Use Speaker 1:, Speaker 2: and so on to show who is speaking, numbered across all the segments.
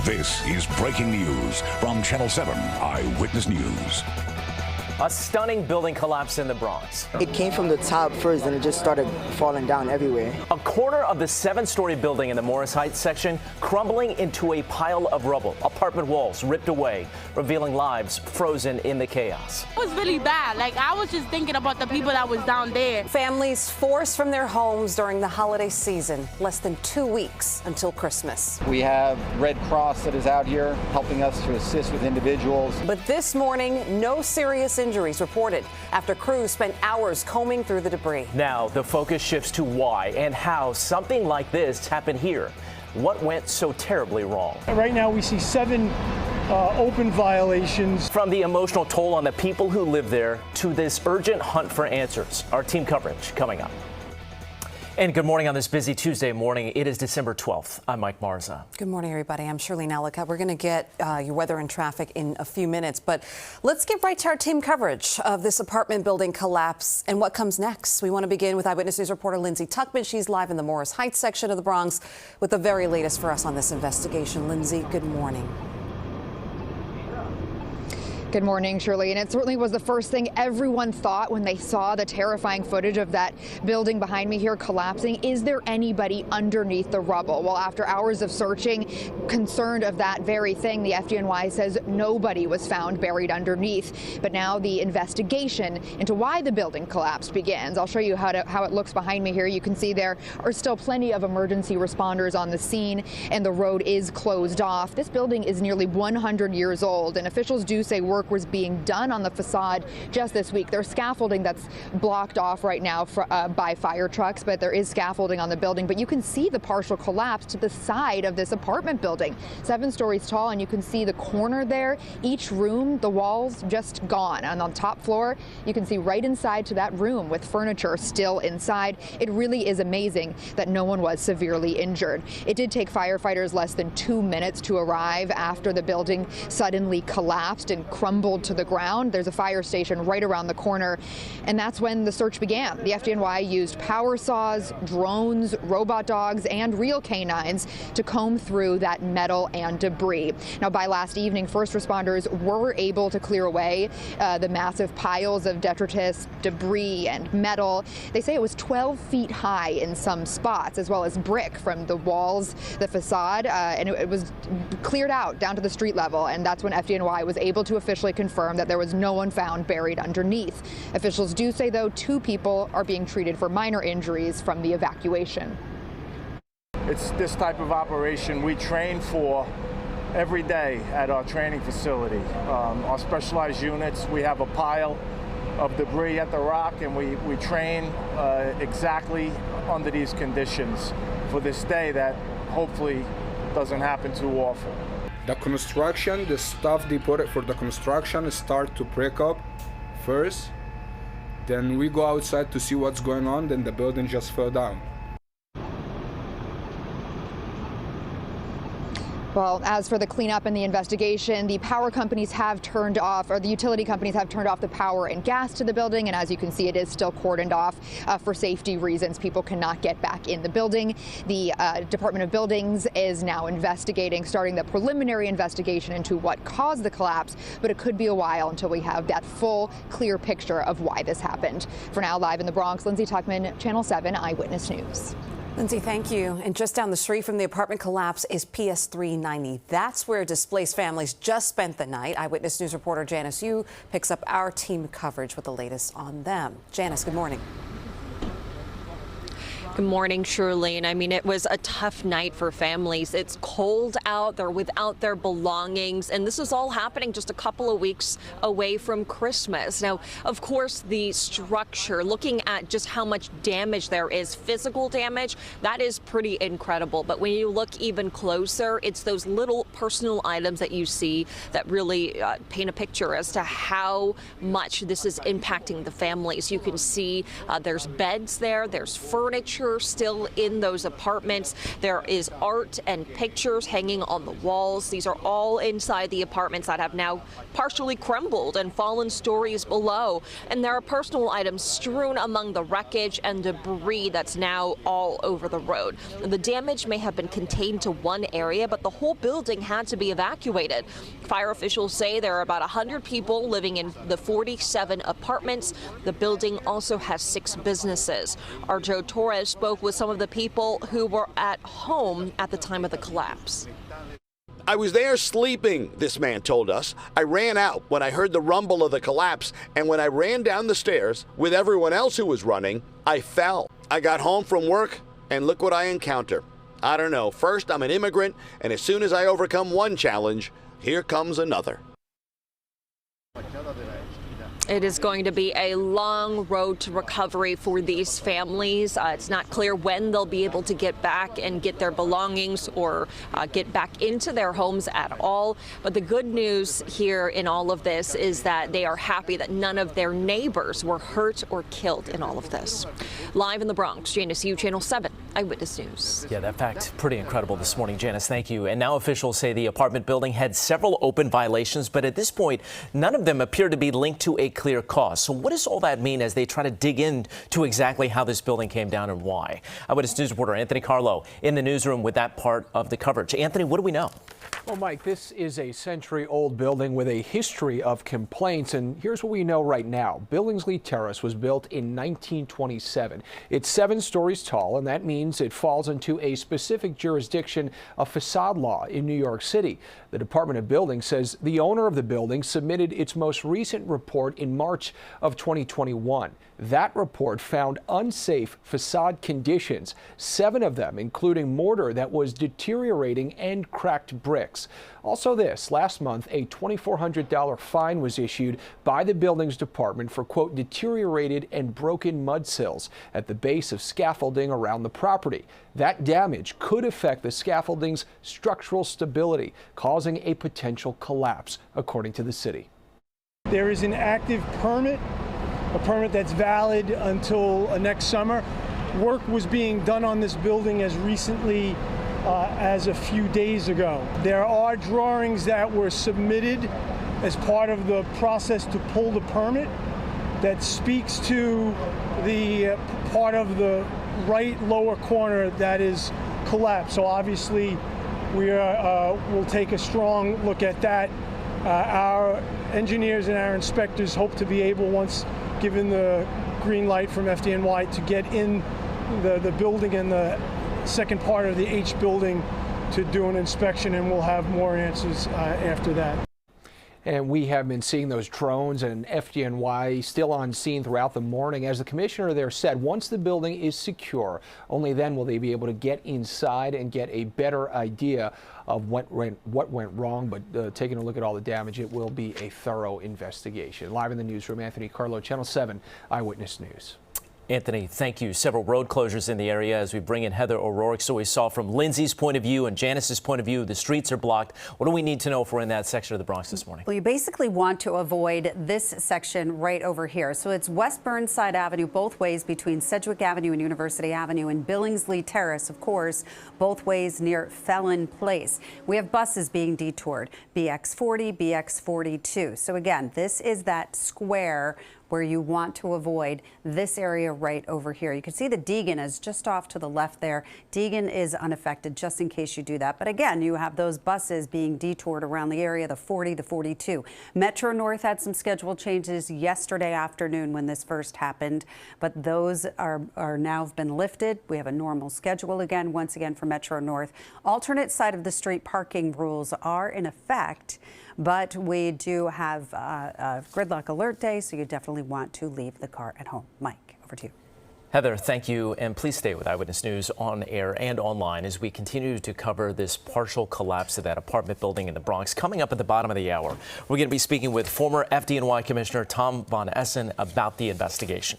Speaker 1: This is breaking news from Channel 7 Eyewitness News.
Speaker 2: A stunning building collapse in the Bronx.
Speaker 3: It came from the top first and it just started falling down everywhere.
Speaker 2: A corner of the 7-story building in the Morris Heights section crumbling into a pile of rubble. Apartment walls ripped away, revealing lives frozen in the chaos.
Speaker 4: It was really bad. I was just thinking about the people that was down there.
Speaker 5: Families forced from their homes during the holiday season. Less than 2 weeks until Christmas.
Speaker 6: We have Red Cross that is out here helping us to assist with individuals.
Speaker 5: But this morning, no serious injuries reported after crews spent hours combing through the debris.
Speaker 2: Now the focus shifts to why and how something like this happened here. What went so terribly wrong?
Speaker 7: Right now we see 7 open violations.
Speaker 2: From the emotional toll on the people who live there to this urgent hunt for answers. Our team coverage coming up. And good morning on this busy Tuesday morning. It is December 12th. I'm Mike Marza.
Speaker 5: Good morning, everybody. I'm Shirley Nalika. We're going to get your weather and traffic in a few minutes, but let's get right to our team coverage of this apartment building collapse and what comes next. We want to begin with Eyewitness News reporter Lindsay Tuckman. She's live in the Morris Heights section of the Bronx with the very latest for us on this investigation. Lindsay, good morning.
Speaker 8: Good morning, Shirley. And it certainly was the first thing everyone thought when they saw the terrifying footage of that building behind me here collapsing. Is there anybody underneath the rubble? Well, after hours of searching, concerned of that very thing, the FDNY says nobody was found buried underneath. But now the investigation into why the building collapsed begins. I'll show you how it looks behind me here. You can see there are still plenty of emergency responders on the scene, and the road is closed off. This building is nearly 100 years old, and officials do say work was being done on the facade just this week. There's scaffolding that's blocked off right now by fire trucks, but there is scaffolding on the building. But you can see the partial collapse to the side of this apartment building, 7 stories tall, and you can see the corner there. Each room, the walls just gone. And on the top floor, you can see right inside to that room with furniture still inside. It really is amazing that no one was severely injured. It did take firefighters less than 2 minutes to arrive after the building suddenly collapsed and crumbled to the ground. There's a fire station right around the corner, and that's when the search began. The FDNY used power saws, drones, robot dogs, and real canines to comb through that metal and debris. Now, by last evening, first responders were able to clear away the massive piles of detritus, debris, and metal. They say it was 12 feet high in some spots, as well as brick from the walls, the facade, and it was cleared out down to the street level, and that's when FDNY was able to officially confirm that there was no one found buried underneath. Officials do say, though, 2 people are being treated for minor injuries from the evacuation.
Speaker 9: It's this type of operation we train for every day at our training facility. Our specialized units, we have a pile of debris at the rock, and we train exactly under these conditions for this day that hopefully doesn't happen too often.
Speaker 10: The construction, the stuff they put it for the construction start to break up first. Then we go outside to see what's going on, then the building just fell down.
Speaker 8: Well, as for the cleanup and the investigation, the power companies have turned off, or the utility companies have turned off the power and gas to the building. And as you can see, it is still cordoned off for safety reasons. People cannot get back in the building. The Department of Buildings is now investigating, starting the preliminary investigation into what caused the collapse. But it could be a while until we have that full, clear picture of why this happened. For now, live in the Bronx, Lindsay Tuckman, Channel 7 Eyewitness News.
Speaker 5: Lindsay, thank you. And just down the street from the apartment collapse is PS 390. That's where displaced families just spent the night. Eyewitness News reporter Janice Yu picks up our team coverage with the latest on them. Janice, good morning.
Speaker 11: Good morning, Shirley. And I mean, it was a tough night for families. It's cold out. They're without their belongings. And this is all happening just a couple of weeks away from Christmas. Now, of course, the structure, looking at just how much damage there is, physical damage, that is pretty incredible. But when you look even closer, it's those little personal items that you see that really paint a picture as to how much this is impacting the families. You can see there's beds there, there's furniture. furniture still in those apartments. There is art and pictures hanging on the walls. These are all inside the apartments that have now partially crumbled and fallen stories below. And there are personal items strewn among the wreckage and debris that's now all over the road. The damage may have been contained to one area, but the whole building had to be evacuated. Fire officials say there are about 100 people living in the 47 apartments. The building also has 6 businesses. Our Joe Torres spoke with some of the people who were at home at the time of the collapse.
Speaker 12: I was there sleeping, this man told us. I ran out when I heard the rumble of the collapse, and when I ran down the stairs with everyone else who was running, I fell. I got home from work, and look what I encounter. I don't know. First, I'm an immigrant, and as soon as I overcome one challenge, here comes another.
Speaker 11: It is going to be a long road to recovery for these families. It's not clear when they'll be able to get back and get their belongings or get back into their homes at all. But the good news here in all of this is that they are happy that none of their neighbors were hurt or killed in all of this. Live in the Bronx, Janice Yu, Channel 7 Eyewitness News.
Speaker 2: Yeah, that fact pretty incredible this morning, Janice. Thank you. And now officials say the apartment building had several open violations, but at this point, none of them appear to be linked to a clear cause. So what does all that mean as they try to dig into exactly how this building came down and why? Eyewitness News reporter Anthony Carlo in the newsroom with that part of the coverage. Anthony, what do we know?
Speaker 13: Well, Mike, this is a century-old building with a history of complaints, and here's what we know right now. Billingsley Terrace was built in 1927. It's 7 stories tall, and that means it falls into a specific jurisdiction of facade law in New York City. The Department of Buildings says the owner of the building submitted its most recent report in March of 2021. That report found unsafe facade conditions, 7 of them, including mortar that was deteriorating and cracked bricks. Also this, last month, a $2,400 fine was issued by the buildings department for, quote, deteriorated and broken mud sills at the base of scaffolding around the property. That damage could affect the scaffolding's structural stability, causing a potential collapse, according to the city.
Speaker 7: There is an active permit, a permit that's valid until next summer. Work was being done on this building as recently as a few days ago. There are drawings that were submitted as part of the process to pull the permit that speaks to the part of the right lower corner that is collapsed. So obviously we'll take a strong look at that. Our engineers and our inspectors hope to be able, once given the green light from FDNY, to get in the building and the second part of the H building to do an inspection, and we'll have more answers after that.
Speaker 13: And we have been seeing those drones and FDNY still on scene throughout the morning. As the commissioner there said, once the building is secure, only then will they be able to get inside and get a better idea of what went wrong. But taking a look at all the damage, it will be a thorough investigation. Live in the newsroom, Anthony Carlo, Channel 7 Eyewitness News.
Speaker 2: Anthony, thank you. Several road closures in the area as we bring in Heather O'Rourke. So we saw from Lindsay's point of view and Janice's point of view, the streets are blocked. What do we need to know if we're in that section of the Bronx this morning?
Speaker 14: Well, you basically want to avoid this section right over here. So it's West Burnside Avenue both ways between Sedgwick Avenue and University Avenue, and Billingsley Terrace, of course, both ways near Felon Place. We have buses being detoured, BX40, BX42. So again, this is that square where you want to avoid this area right over here. You can see the Deegan is just off to the left there. Deegan is unaffected, just in case you do that. But again, you have those buses being detoured around the area, the 40, the 42. Metro North had some schedule changes yesterday afternoon when this first happened, but those are now been lifted. We have a normal schedule again, once again, for Metro North. Alternate side of the street parking rules are in effect, but we do have a gridlock alert day, so you definitely want to leave the car at home. Mike, over to you.
Speaker 2: Heather, thank you, and please stay with Eyewitness News on air and online as we continue to cover this partial collapse of that apartment building in the Bronx. Coming up at the bottom of the hour, we're going to be speaking with former FDNY Commissioner Tom Von Essen about the investigation.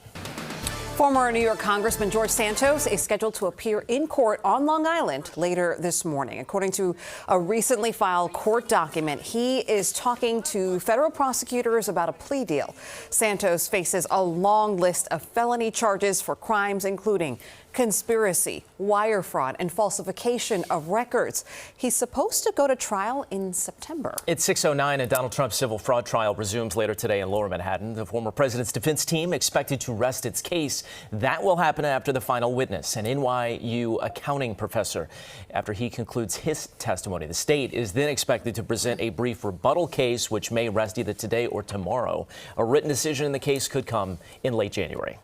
Speaker 5: Former New York Congressman George Santos is scheduled to appear in court on Long Island later this morning. According to a recently filed court document, he is talking to federal prosecutors about a plea deal. Santos faces a long list of felony charges for crimes including conspiracy, wire fraud, and falsification of records. He's supposed to go to trial in September.
Speaker 2: It's 6:09 and Donald Trump's civil fraud trial resumes later today in Lower Manhattan. The former president's defense team expected to rest its case. That will happen after the final witness, an NYU accounting professor. After he concludes his testimony, the state is then expected to present a brief rebuttal case, which may rest either today or tomorrow. A written decision in the case could come in late January.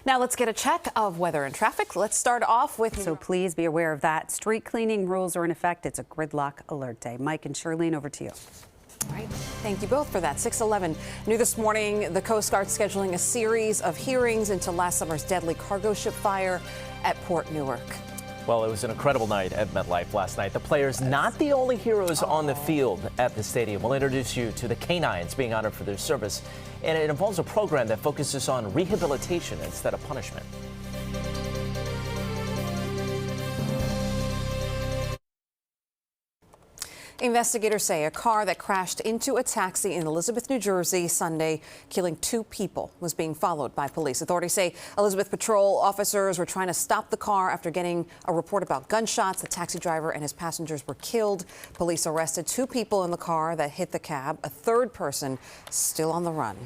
Speaker 5: Now let's get a check of weather and traffic. Let's start off with...
Speaker 14: So please be aware of that. Street cleaning rules are in effect. It's a gridlock alert day. Mike and Charlene, over to you.
Speaker 5: All right. Thank you both for that. 6:11. New this morning, the Coast Guard scheduling a series of hearings into last summer's deadly cargo ship fire at Port Newark.
Speaker 2: Well, it was an incredible night at MetLife last night. The players, not the only heroes on the field at the stadium. We'll introduce you to the canines being honored for their service. And it involves a program that focuses on rehabilitation instead of punishment.
Speaker 5: Investigators say a car that crashed into a taxi in Elizabeth, New Jersey Sunday, killing 2 people, was being followed by police. Authorities say Elizabeth patrol officers were trying to stop the car after getting a report about gunshots. The taxi driver and his passengers were killed. Police arrested 2 people in the car that hit the cab. A 3rd person still on the run.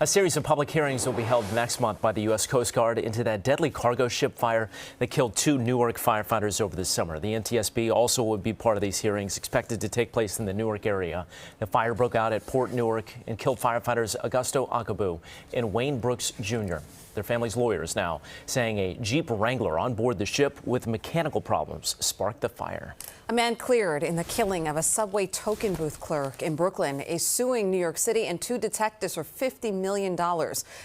Speaker 2: A series of public hearings will be held next month by the U.S. Coast Guard into that deadly cargo ship fire that killed 2 Newark firefighters over the summer. The NTSB also would be part of these hearings, expected to take place in the Newark area. The fire broke out at Port Newark and killed firefighters Augusto Akabu and Wayne Brooks Jr. Their family's lawyers now saying a Jeep Wrangler on board the ship with mechanical problems sparked the fire.
Speaker 5: A man cleared in the killing of a subway token booth clerk in Brooklyn is suing New York City and 2 detectives for $50 million.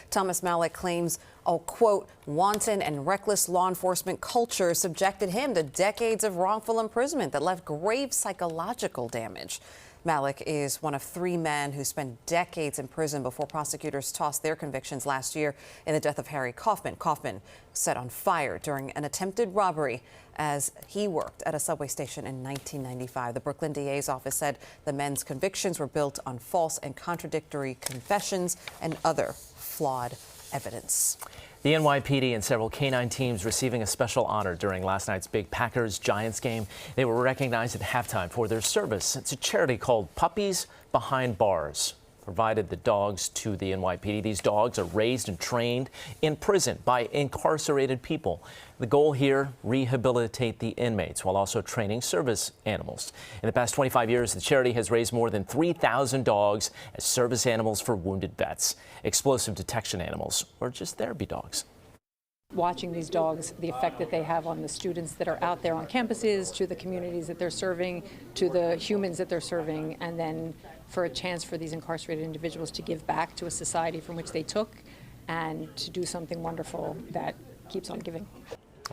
Speaker 5: Thomas Malik claims a, quote, wanton and reckless law enforcement culture subjected him to decades of wrongful imprisonment that left grave psychological damage. Malik is one of 3 men who spent decades in prison before prosecutors tossed their convictions last year in the death of Harry Kaufman. Kaufman set on fire during an attempted robbery as he worked at a subway station in 1995. The Brooklyn DA's office said the men's convictions were built on false and contradictory confessions and other flawed evidence.
Speaker 2: The NYPD and several canine teams receiving a special honor during last night's big Packers-Giants game. They were recognized at halftime for their service. It's a charity called Puppies Behind Bars. Provided the dogs to the NYPD. These dogs are raised and trained in prison by incarcerated people. The goal here, rehabilitate the inmates while also training service animals. In the past 25 years, the charity has raised more than 3,000 dogs as service animals for wounded vets, explosive detection animals, or just therapy dogs.
Speaker 15: Watching these dogs, the effect that they have on the students that are out there on campuses, to the communities that they're serving, to the humans that they're serving, and then for a chance for these incarcerated individuals to give back to a society from which they took and to do something wonderful that keeps on giving.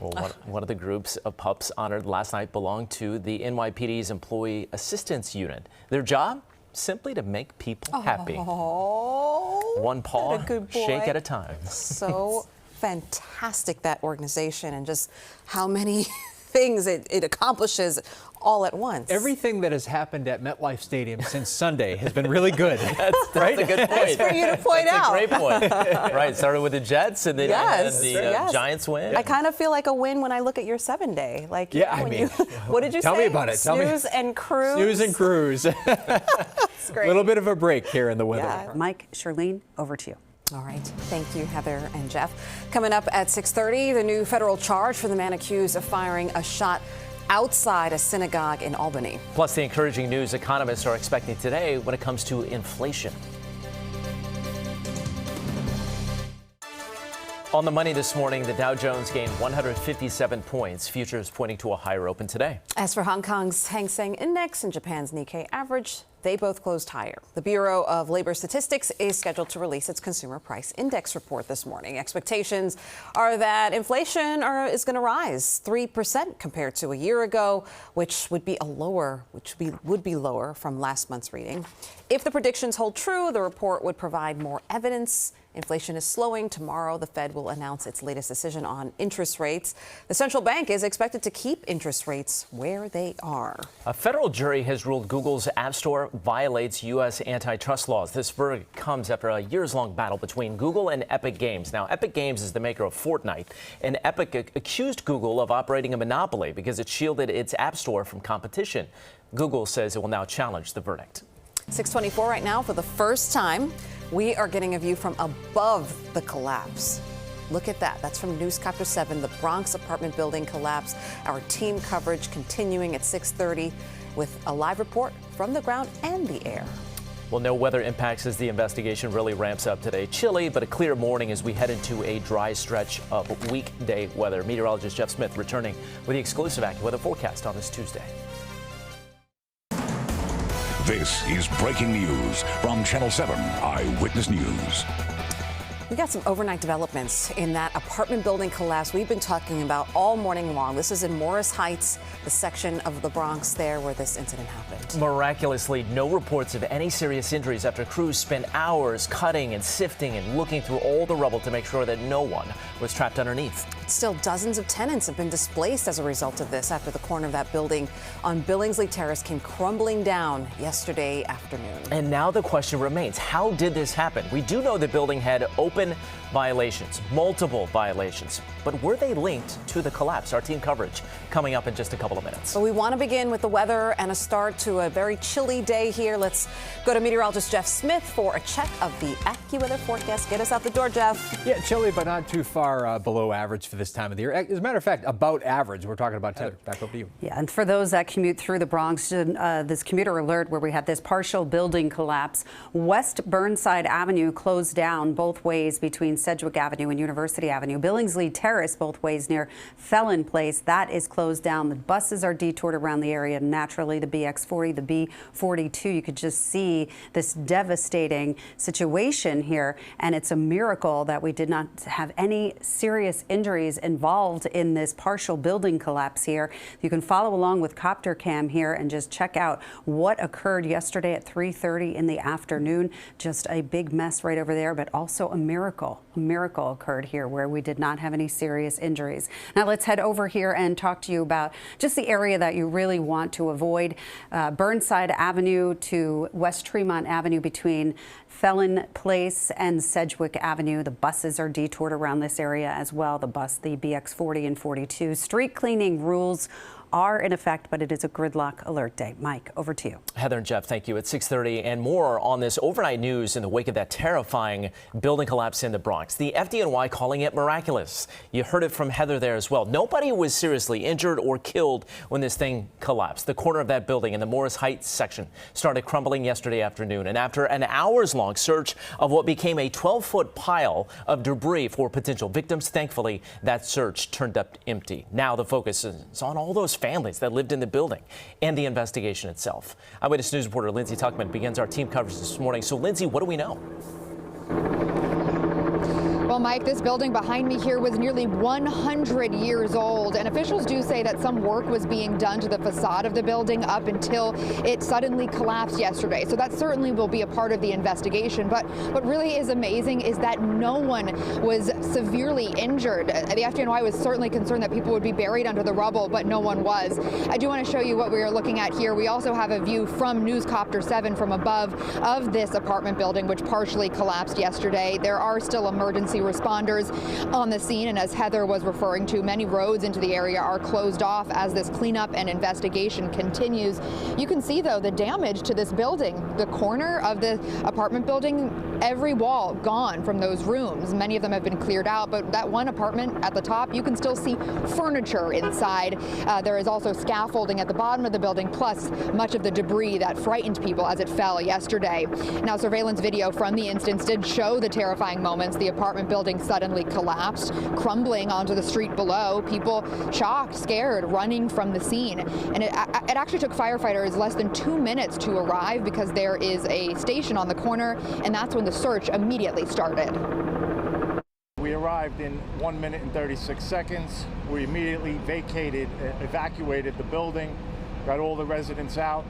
Speaker 2: Well, one of the groups of pups honored last night belonged to the NYPD's Employee Assistance Unit. Their job? Simply to make people happy. One paw, shake at a time.
Speaker 5: So fantastic, that organization, and just how many things it accomplishes all at once.
Speaker 16: Everything that has happened at MetLife Stadium since Sunday has been really good.
Speaker 2: That's
Speaker 16: right?
Speaker 2: a good point.
Speaker 5: That's for you to point out.
Speaker 2: That's a great point. Right, started with the Jets and then the Giants win.
Speaker 5: I kind of feel like a win when I look at your 7-day. Like,
Speaker 16: yeah, I mean,
Speaker 5: what did you say?
Speaker 16: Tell me about it.
Speaker 5: Snooze and cruise.
Speaker 16: Snooze and cruise.
Speaker 5: That's great.
Speaker 16: A little bit of a break here in the weather.
Speaker 14: Yeah. Mike, Charlene, over to you.
Speaker 5: All right. Thank you, Heather and Jeff. Coming up at 6:30, the new federal charge for the man accused of firing a shot outside a synagogue in Albany.
Speaker 2: Plus, the encouraging news economists are expecting today when it comes to inflation. On the money this morning, the Dow Jones gained 157 points. Futures pointing to a higher open today.
Speaker 5: As for Hong Kong's Hang Seng Index and Japan's Nikkei average, they both closed higher. The Bureau of Labor Statistics is scheduled to release its Consumer Price Index report this morning. Expectations are that inflation is going to rise 3% compared to a year ago, which would be lower from last month's reading. If the predictions hold true, the report would provide more evidence. Inflation is slowing. Tomorrow, the Fed will announce its latest decision on interest rates. The central bank is expected to keep interest rates where they are.
Speaker 2: A federal jury has ruled Google's App Store violates U.S. antitrust laws. This verdict comes after a years-long battle between Google and Epic Games. Now, Epic Games is the maker of Fortnite, and Epic accused Google of operating a monopoly because it shielded its App Store from competition. Google says it will now challenge the verdict.
Speaker 5: 6:24 right now. For the first time, we are getting a view from above the collapse. Look at that. That's from Newscast 7, the Bronx apartment building collapse. Our team coverage continuing at 6:30 with a live report from the ground and the air.
Speaker 2: Well, no weather impacts as the investigation really ramps up today. Chilly, but a clear morning as we head into a dry stretch of weekday weather. Meteorologist Jeff Smith returning with the exclusive AccuWeather forecast on this Tuesday.
Speaker 1: This is breaking news from Channel 7 Eyewitness News.
Speaker 5: We got some overnight developments in that apartment building collapse we've been talking about all morning long. This is in Morris Heights, the section of the Bronx there where this incident happened.
Speaker 2: Miraculously, no reports of any serious injuries after crews spent hours cutting and sifting and looking through all the rubble to make sure that no one was trapped underneath.
Speaker 5: Still, dozens of tenants have been displaced as a result of this after the corner of that building on Billingsley Terrace came crumbling down yesterday afternoon.
Speaker 2: And now the question remains, how did this happen? We do know the building had open violations, multiple violations, but were they linked to the collapse? Our team coverage coming up in just a couple of minutes.
Speaker 5: But we want to begin with the weather and a start to a very chilly day here. Let's go to meteorologist Jeff Smith for a check of the AccuWeather forecast. Get us out the door, Jeff.
Speaker 16: Yeah, chilly, but not too far below average for this time of the year. As a matter of fact, about average. We're talking about Heather. Back over to you.
Speaker 14: Yeah, and for those that commute through the Bronx, this commuter alert where we had this partial building collapse. West Burnside Avenue closed down both ways between Sedgwick Avenue and University Avenue. Billingsley Terrace both ways near Felon Place, that is closed down. The buses are detoured around the area. Naturally, the BX40, the B42, you could just see this devastating situation here. And it's a miracle that we did not have any serious injuries involved in this partial building collapse here. You can follow along with Copter Cam here and just check out what occurred yesterday at 3:30 in the afternoon. Just a big mess right over there, but also a miracle. A miracle occurred here where we did not have any serious injuries. Now let's head over here and talk to you about just the area that you really want to avoid. Burnside Avenue to West Tremont Avenue between Felon Place and Sedgwick Avenue. The buses are detoured around this area as well. The BX40 and 42. Street cleaning rules are in effect, but it is a gridlock alert day. Mike, over to you.
Speaker 2: Heather and Jeff, thank you. At 6:30 and more on this overnight news in the wake of that terrifying building collapse in the Bronx. The FDNY calling it miraculous. You heard it from Heather there as well. Nobody was seriously injured or killed when this thing collapsed. The corner of that building in the Morris Heights section started crumbling yesterday afternoon. And after an hours-long search of what became a 12-foot pile of debris for potential victims, thankfully, that search turned up empty. Now the focus is on all those families that lived in the building and the investigation itself. Eyewitness News reporter Lindsay Tuckman begins our team coverage this morning. So, Lindsay, what do we know?
Speaker 8: Well, Mike, this building behind me here was nearly 100 years old, and officials do say that some work was being done to the facade of the building up until it suddenly collapsed yesterday. So that certainly will be a part of the investigation. But what really is amazing is that no one was severely injured. The FDNY was certainly concerned that people would be buried under the rubble, but no one was. I do want to show you what we are looking at here. We also have a view from Newscast 7 from above of this apartment building, which partially collapsed yesterday. There are still emergency responders on the scene, and as Heather was referring to, many roads into the area are closed off as this cleanup and investigation continues. You can see, though, the damage to this building. The corner of the apartment building, every wall gone from those rooms. Many of them have been cleared out, but that one apartment at the top, you can still see furniture inside. There is also scaffolding at the bottom of the building, plus much of the debris that frightened people as it fell yesterday. Now, surveillance video from the instance did show the terrifying moments. The apartment building building suddenly collapsed, crumbling onto the street below. People shocked, scared, running from the scene. And it actually took firefighters less than 2 minutes to arrive because there is a station on the corner, and that's when the search immediately started.
Speaker 9: We arrived in 1 minute and 36 seconds. We immediately evacuated the building, got all the residents out,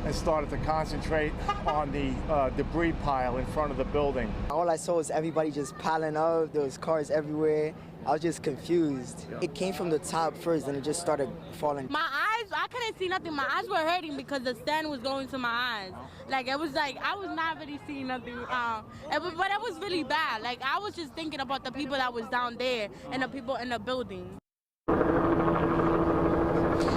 Speaker 9: and started to concentrate on the debris pile in front of the building.
Speaker 3: All I saw was everybody just piling up. There was cars everywhere. I was just confused. It came from the top first, and it just started falling.
Speaker 4: My eyes, I couldn't see nothing. My eyes were hurting because the sand was going to my eyes. It was like I was not really seeing nothing. But it was really bad. I was just thinking about the people that was down there and the people in the building.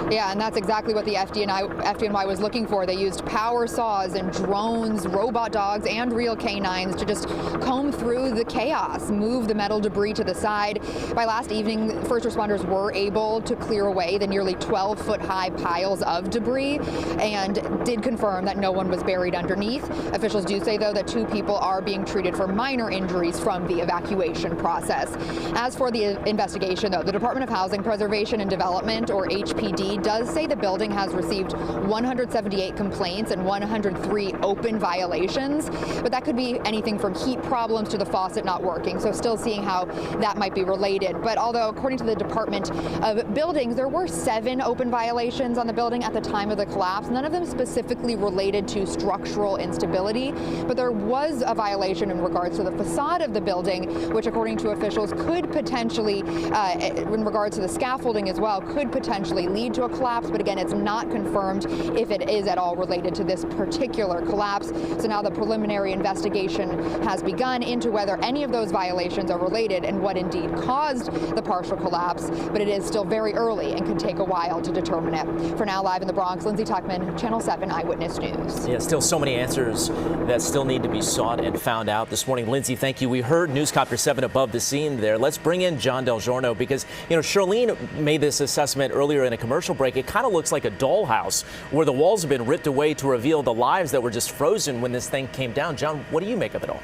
Speaker 8: Yeah, and that's exactly what the FDNY was looking for. They used power saws and drones, robot dogs, and real canines to just comb through the chaos, move the metal debris to the side. By last evening, first responders were able to clear away the nearly 12-foot-high piles of debris and did confirm that no one was buried underneath. Officials do say, though, that 2 people are being treated for minor injuries from the evacuation process. As for the investigation, though, the Department of Housing Preservation and Development, or HPD, does say the building has received 178 complaints and 103 open violations, but that could be anything from heat problems to the faucet not working, so still seeing how that might be related. But although, according to the Department of Buildings, there were 7 open violations on the building at the time of the collapse, none of them specifically related to structural instability, but there was a violation in regards to the facade of the building, which, according to officials, could potentially, in regards to the scaffolding as well, could potentially lead to a collapse, but again, it's not confirmed if it is at all related to this particular collapse. So now the preliminary investigation has begun into whether any of those violations are related and what indeed caused the partial collapse, but it is still very early and can take a while to determine it. For now, live in the Bronx, Lindsay Tuckman, Channel 7 Eyewitness News.
Speaker 2: Yeah, still so many answers that still need to be sought and found out this morning. Lindsay, thank you. We heard Newscopter 7 above the scene there. Let's bring in John Del Giorno because, Charlene made this assessment earlier in a commercial break. It kind of looks like a dollhouse where the walls have been ripped away to reveal the lives that were just frozen when this thing came down. John, what do you make of it all?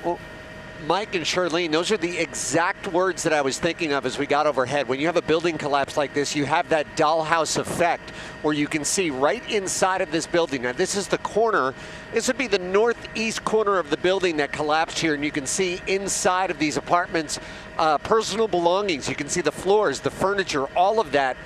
Speaker 17: Well, Mike and Charlene, those are the exact words that I was thinking of as we got overhead. When you have a building collapse like this, you have that dollhouse effect where you can see right inside of this building. Now, this is the corner. This would be the northeast corner of the building that collapsed here, and you can see inside of these apartments personal belongings. You can see the floors, the furniture, all of that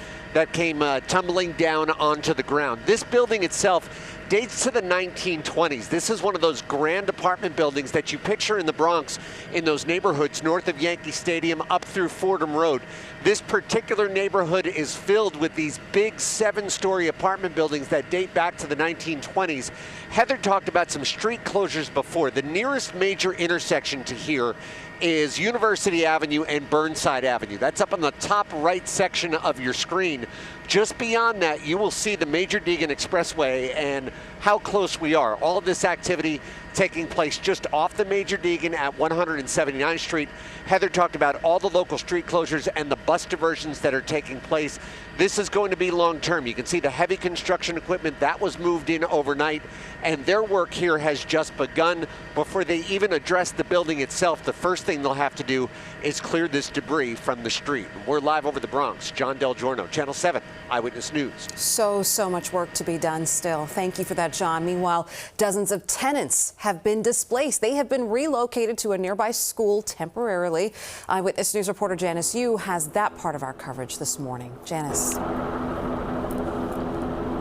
Speaker 17: came tumbling down onto the ground. This building itself dates to the 1920s. This is one of those grand apartment buildings that you picture in the Bronx, in those neighborhoods north of Yankee Stadium up through Fordham Road. This particular neighborhood is filled with these big 7-story apartment buildings that date back to the 1920s. Heather talked about some street closures before. The nearest major intersection to here is University Avenue and Burnside Avenue. That's up on the top right section of your screen. Just beyond that, you will see the Major Deegan Expressway and how close we are. All of this activity taking place just off the Major Deegan at 179th Street. Heather talked about all the local street closures and the bus diversions that are taking place. This is going to be long term. You can see the heavy construction equipment that was moved in overnight, and their work here has just begun. Before they even address the building itself, the first thing they'll have to do is clear this debris from the street. We're live over the Bronx. John Del Giorno, Channel 7 Eyewitness News.
Speaker 5: So much work to be done still. Thank you for that, John. Meanwhile, dozens of tenants have been displaced. They have been relocated to a nearby school temporarily. Eyewitness News reporter Janice Yu has that part of our coverage this morning. Janice.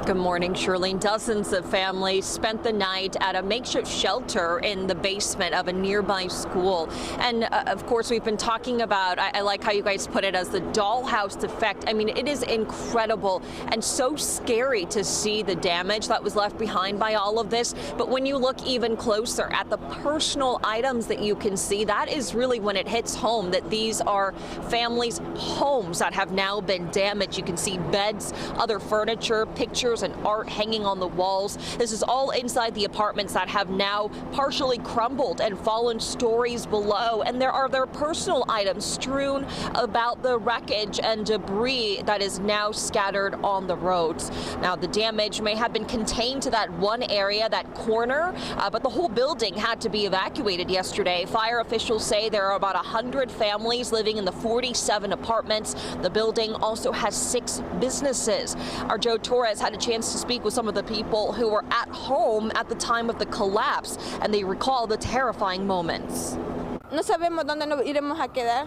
Speaker 11: Good morning, Charlene. Dozens of families spent the night at a makeshift shelter in the basement of a nearby school. And of course, we've been talking about, I like how you guys put it as the dollhouse effect. I mean, it is incredible and so scary to see the damage that was left behind by all of this. But when you look even closer at the personal items that you can see, that is really when it hits home that these are families' homes that have now been damaged. You can see beds, other furniture, pictures pictures and art hanging on the walls. This is all inside the apartments that have now partially crumbled and fallen stories below. And there are their personal items strewn about the wreckage and debris that is now scattered on the roads. Now, the damage may have been contained to that one area, that corner, but the whole building had to be evacuated yesterday. Fire officials say there are about 100 families living in the 47 apartments. The building also has 6 businesses. Our Joe Torres had a chance to speak with some of the people who were at home at the time of the collapse, and they recall the terrifying moments.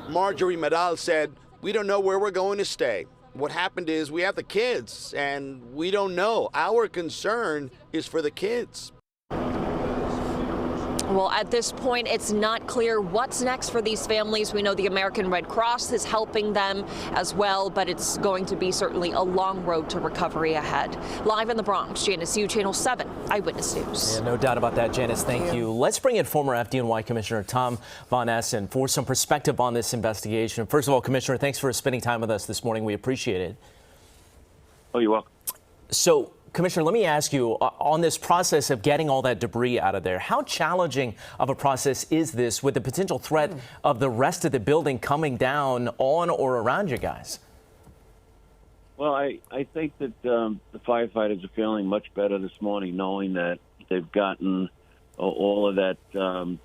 Speaker 12: Marjorie Medal said, "We don't know where we're going to stay. What happened is we have the kids, and we don't know. Our concern is for the kids."
Speaker 11: Well, at this point, it's not clear what's next for these families. We know the American Red Cross is helping them as well, but it's going to be certainly a long road to recovery ahead. Live in the Bronx, Janice Yu, Channel 7 Eyewitness News.
Speaker 2: Yeah, no doubt about that, Janice. Thank you. Let's bring in former FDNY Commissioner Tom Von Essen for some perspective on this investigation. First of all, Commissioner, thanks for spending time with us this morning. We appreciate it.
Speaker 18: Oh, you're welcome.
Speaker 2: So, Commissioner, let me ask you, on this process of getting all that debris out of there, how challenging of a process is this with the potential threat of the rest of the building coming down on or around you guys?
Speaker 18: Well, I think that the firefighters are feeling much better this morning, knowing that they've gotten all of that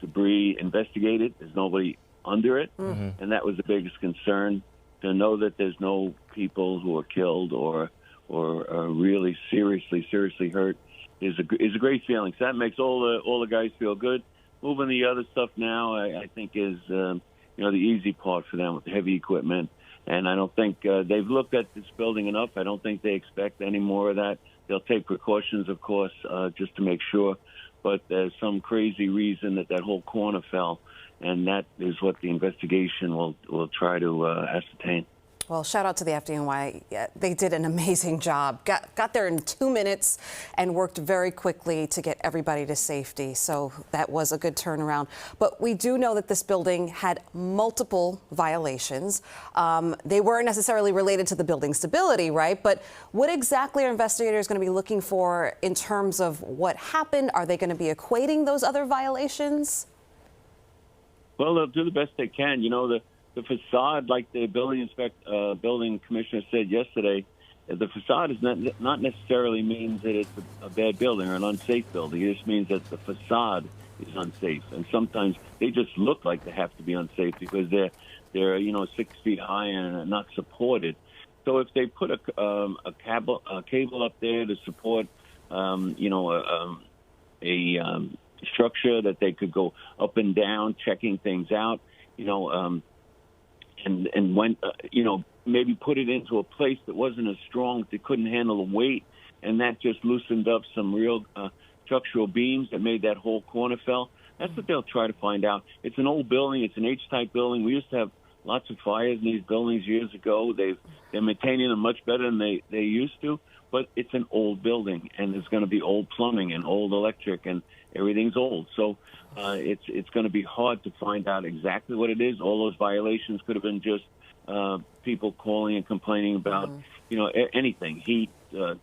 Speaker 18: debris investigated. There's nobody under it, and that was the biggest concern, to know that there's no people who are killed or really seriously hurt is a great feeling. So that makes all the guys feel good. Moving the other stuff now, I think is the easy part for them with the heavy equipment. And I don't think they've looked at this building enough. I don't think they expect any more of that. They'll take precautions, of course, just to make sure. But there's some crazy reason that whole corner fell, and that is what the investigation will try to ascertain.
Speaker 5: Well, shout out to the FDNY. They did an amazing job. Got there in 2 minutes and worked very quickly to get everybody to safety. So that was a good turnaround. But we do know that this building had multiple violations. They weren't necessarily related to the building stability, right? But what exactly are investigators going to be looking for in terms of what happened? Are they going to be equating those other violations?
Speaker 18: Well, they'll do the best they can. You know, the facade, like the building commissioner said yesterday, the facade is not necessarily means that it's a bad building or an unsafe building. It just means that the facade is unsafe, and sometimes they just look like they have to be unsafe because they're 6 feet high and not supported. So if they put a cable up there to support, a structure that they could go up and down, checking things out, and when, maybe put it into a place that wasn't as strong, they couldn't handle the weight, and that just loosened up some real structural beams that made that whole corner fell. That's what they'll try to find out. It's an old building. It's an H-type building. We used to have lots of fires in these buildings years ago. They're maintaining them much better than they used to, but it's an old building, and there's going to be old plumbing and old electric, and everything's old. So it's going to be hard to find out exactly what it is. All those violations could have been just people calling and complaining about, anything, heat,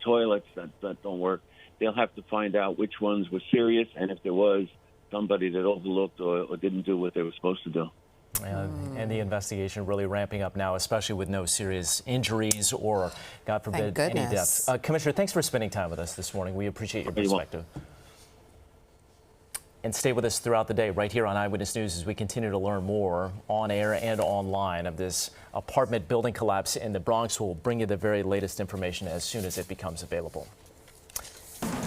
Speaker 18: toilets that don't work. They'll have to find out which ones were serious, and if there was somebody that overlooked or didn't do what they were supposed to do.
Speaker 2: And the investigation really ramping up now, especially with no serious injuries or, God forbid, any deaths. Commissioner, thanks for spending time with us this morning. We appreciate your perspective. And stay with us throughout the day right here on Eyewitness News as we continue to learn more on air and online of this apartment building collapse in the Bronx. We'll bring you the very latest information as soon as it becomes available.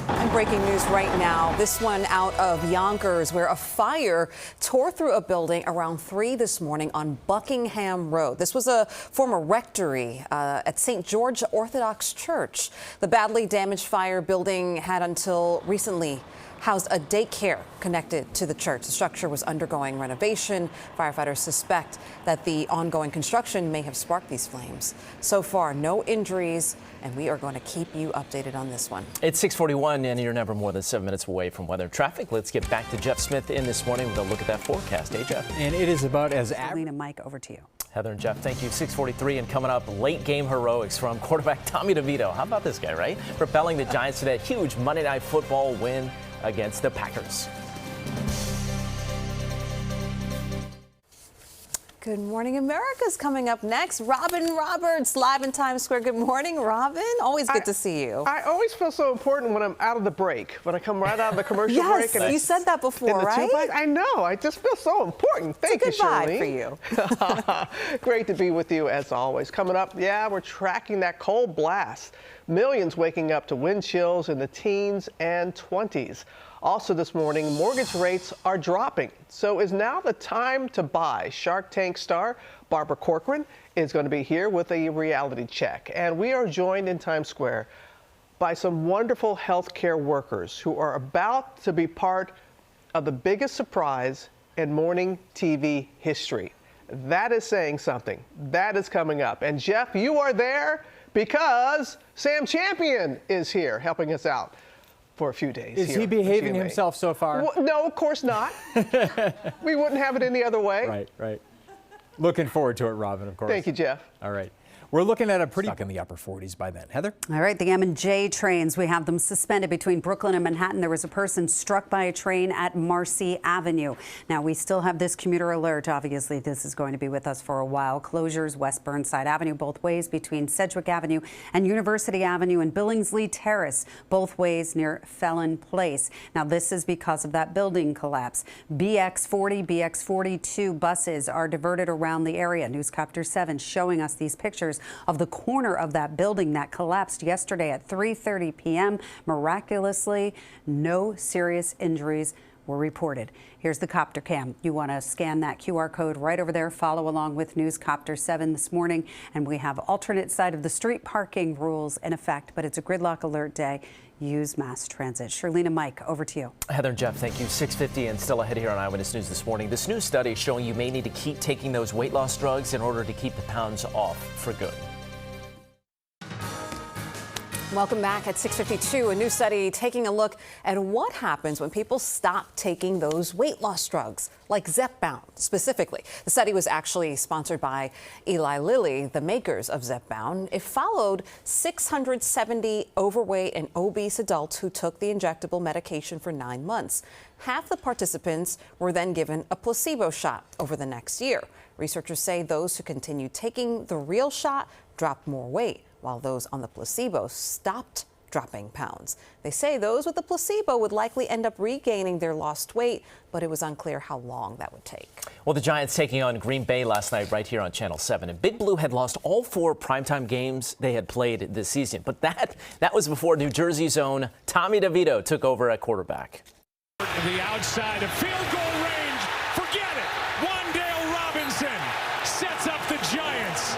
Speaker 5: And breaking news right now, this one out of Yonkers, where a fire tore through a building around 3 this morning on Buckingham Road. This was a former rectory at St. George Orthodox Church. The badly damaged fire building had until recently housed a daycare connected to the church. The structure was undergoing renovation. Firefighters suspect that the ongoing construction may have sparked these flames. So far, no injuries, and we are going to keep you updated on this one.
Speaker 2: It's 6:41, and you're never more than 7 minutes away from weather and traffic. Let's get back to Jeff Smith in this morning with a look at that forecast. Hey, Jeff.
Speaker 16: And it is about as
Speaker 14: Eileen and Mike, over to you.
Speaker 2: Heather and Jeff, thank you. 6:43 and coming up, late game heroics from quarterback Tommy DeVito. How about this guy, right? Propelling the Giants to that huge Monday Night Football win against the Packers.
Speaker 5: Good Morning America's coming up next. Robin Roberts, live in Times Square. Good morning, Robin. Always good to see you.
Speaker 19: I always feel so important when I'm out of the break, when I come right out of the commercial break.
Speaker 5: Yes, you said that before, right?
Speaker 19: I know. I just feel so important. Thank you, Shirley.
Speaker 5: It's a good vibe for you.
Speaker 19: Great to be with you as always. Coming up, we're tracking that cold blast. Millions waking up to wind chills in the teens and 20s. Also this morning, mortgage rates are dropping. So is now the time to buy? Shark Tank star Barbara Corcoran is going to be here with a reality check. And we are joined in Times Square by some wonderful healthcare workers who are about to be part of the biggest surprise in morning TV history. That is saying something. That is coming up. And Jeff, you are there because Sam Champion is here helping us out for a few days.
Speaker 16: Is he behaving himself so far?
Speaker 19: Well, no, of course not. We wouldn't have it any other way.
Speaker 16: Right. Looking forward to it, Robin, of course.
Speaker 19: Thank you, Jeff.
Speaker 16: All right. We're looking at a pretty stuck in the upper 40s by then. Heather?
Speaker 14: All right, the M&J trains, we have them suspended between Brooklyn and Manhattan. There was a person struck by a train at Marcy Avenue. Now, we still have this commuter alert. Obviously, this is going to be with us for a while. Closures, West Burnside Avenue, both ways between Sedgwick Avenue and University Avenue and Billingsley Terrace, both ways near Felon Place. Now, this is because of that building collapse. BX40, BX42 buses are diverted around the area. Newscast 7 showing us these pictures of the corner of that building that collapsed yesterday at 3:30 p.m. Miraculously, no serious injuries were reported. Here's the copter cam. You want to scan that QR code right over there. Follow along with Newscast 7 this morning. And we have alternate side of the street parking rules in effect, but it's a gridlock alert day. Use mass transit. Shirlene and Mike, over to you.
Speaker 2: Heather and Jeff, thank you. 6:50 and still ahead here on Eyewitness News this morning. This new study showing you may need to keep taking those weight loss drugs in order to keep the pounds off for good.
Speaker 5: Welcome back at 6:52. A new study taking a look at what happens when people stop taking those weight loss drugs, like Zepbound specifically. The study was actually sponsored by Eli Lilly, the makers of Zepbound. It followed 670 overweight and obese adults who took the injectable medication for 9 months. Half the participants were then given a placebo shot over the next year. Researchers say those who continued taking the real shot dropped more weight, while those on the placebo stopped dropping pounds. They say those with the placebo would likely end up regaining their lost weight, but it was unclear how long that would take.
Speaker 2: Well, the Giants taking on Green Bay last night right here on Channel 7. And Big Blue had lost all 4 primetime games they had played this season. But that was before New Jersey's own Tommy DeVito took over at quarterback.
Speaker 20: The outside of field goal range. Forget it. Wandale Robinson sets up the Giants.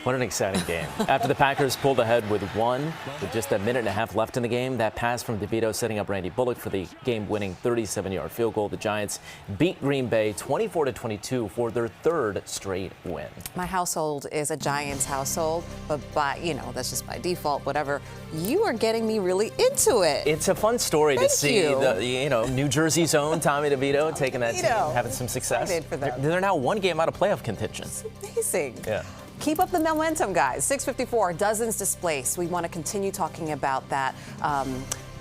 Speaker 2: What an exciting game. After the Packers pulled ahead with 1 with just a minute and a half left in the game, that pass from DeVito setting up Randy Bullock for the game-winning 37-yard field goal. The Giants beat Green Bay 24-22 for their 3rd straight win.
Speaker 5: My household is a Giants household, but that's just by default, whatever. You are getting me really into it.
Speaker 2: It's a fun story to see
Speaker 5: the
Speaker 2: New Jersey's own Tommy DeVito taking that team, having some success.
Speaker 5: Excited for them.
Speaker 2: They're now 1 game out of playoff contention.
Speaker 5: It's amazing.
Speaker 2: Yeah.
Speaker 5: Keep up the momentum, guys. 6:54, dozens displaced. We want to continue talking about that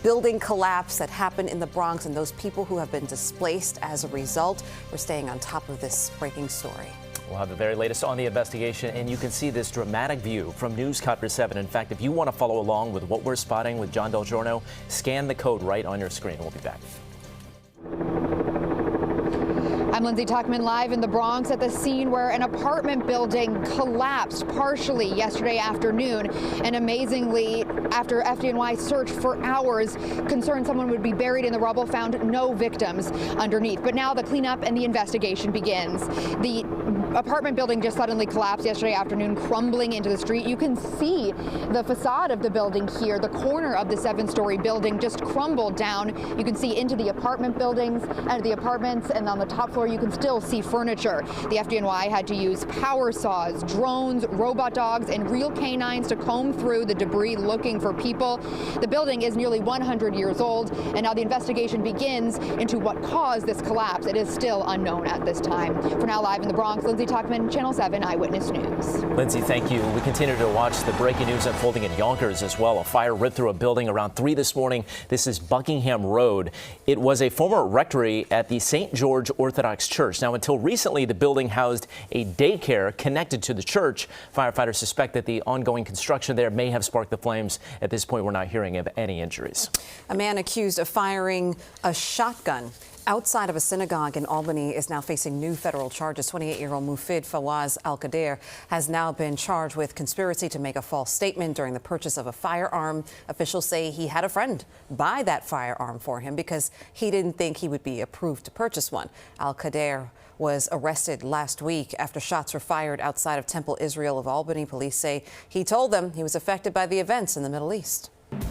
Speaker 5: building collapse that happened in the Bronx and those people who have been displaced as a result. We're staying on top of this breaking story.
Speaker 2: We'll have the very latest on the investigation, and you can see this dramatic view from Newscast 7. In fact, if you want to follow along with what we're spotting with John Del Giorno, scan the code right on your screen. We'll be back.
Speaker 8: I'm Lindsay Tuckman live in the Bronx at the scene where an apartment building collapsed partially yesterday afternoon. And amazingly, after FDNY searched for hours, concerned someone would be buried in the rubble, found no victims underneath. But now the cleanup and the investigation begins. The apartment building just suddenly collapsed yesterday afternoon, crumbling into the street. You can see the facade of the building here. The corner of the 7-story building just crumbled down. You can see into the apartment buildings and the apartments, and on the top floor you can still see furniture. The FDNY had to use power saws, drones, robot dogs, and real canines to comb through the debris looking for people. The building is nearly 100 years old, and now the investigation begins into what caused this collapse. It is still unknown at this time. For now, live in the Bronx, Lindsay Lindsay Tuckman, Channel 7 Eyewitness News.
Speaker 2: Lindsay, thank you. We continue to watch the breaking news unfolding in Yonkers as well. A fire ripped through a building around 3 this morning. This is Buckingham Road. It was a former rectory at the St. George Orthodox Church. Now, until recently, the building housed a daycare connected to the church. Firefighters suspect that the ongoing construction there may have sparked the flames. At this point, we're not hearing of any injuries.
Speaker 5: A man accused of firing a shotgun outside of a synagogue in Albany is now facing new federal charges. 28-year-old Mufid Fawaz Al-Qadir has now been charged with conspiracy to make a false statement during the purchase of a firearm. Officials say he had a friend buy that firearm for him because he didn't think he would be approved to purchase one. Al-Qadir was arrested last week after shots were fired outside of Temple Israel of Albany. Police say he told them he was affected by the events in the Middle East.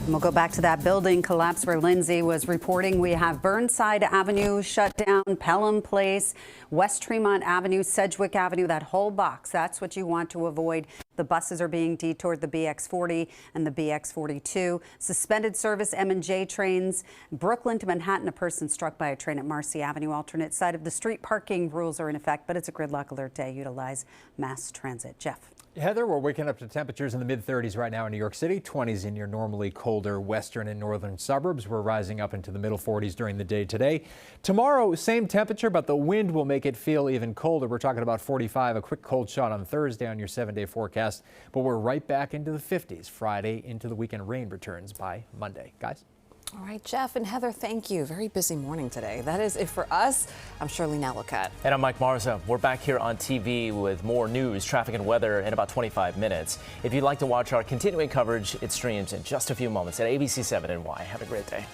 Speaker 14: We'll go back to that building collapse where Lindsay was reporting. We have Burnside Avenue shut down, Pelham Place, West Tremont Avenue, Sedgwick Avenue, that whole box. That's what you want to avoid. The buses are being detoured, the BX40 and the BX42. Suspended service M&J trains. Brooklyn to Manhattan, a person struck by a train at Marcy Avenue. Alternate side of the street parking rules are in effect, but it's a gridlock alert day. Utilize mass transit. Jeff.
Speaker 16: Heather, we're waking up to temperatures in the mid-30s right now in New York City, 20s in your normally colder western and northern suburbs. We're rising up into the middle 40s during the day today. Tomorrow, same temperature, but the wind will make it feel even colder. We're talking about 45, a quick cold shot on Thursday on your 7-day forecast, but we're right back into the 50s. Friday into the weekend. Rain returns by Monday. Guys?
Speaker 5: All right, Jeff and Heather, thank you. Very busy morning today. That is it for us. I'm Shirley Nalakat.
Speaker 2: And I'm Mike Marza. We're back here on TV with more news, traffic, and weather in about 25 minutes. If you'd like to watch our continuing coverage, it streams in just a few moments at ABC7 NY. Have a great day.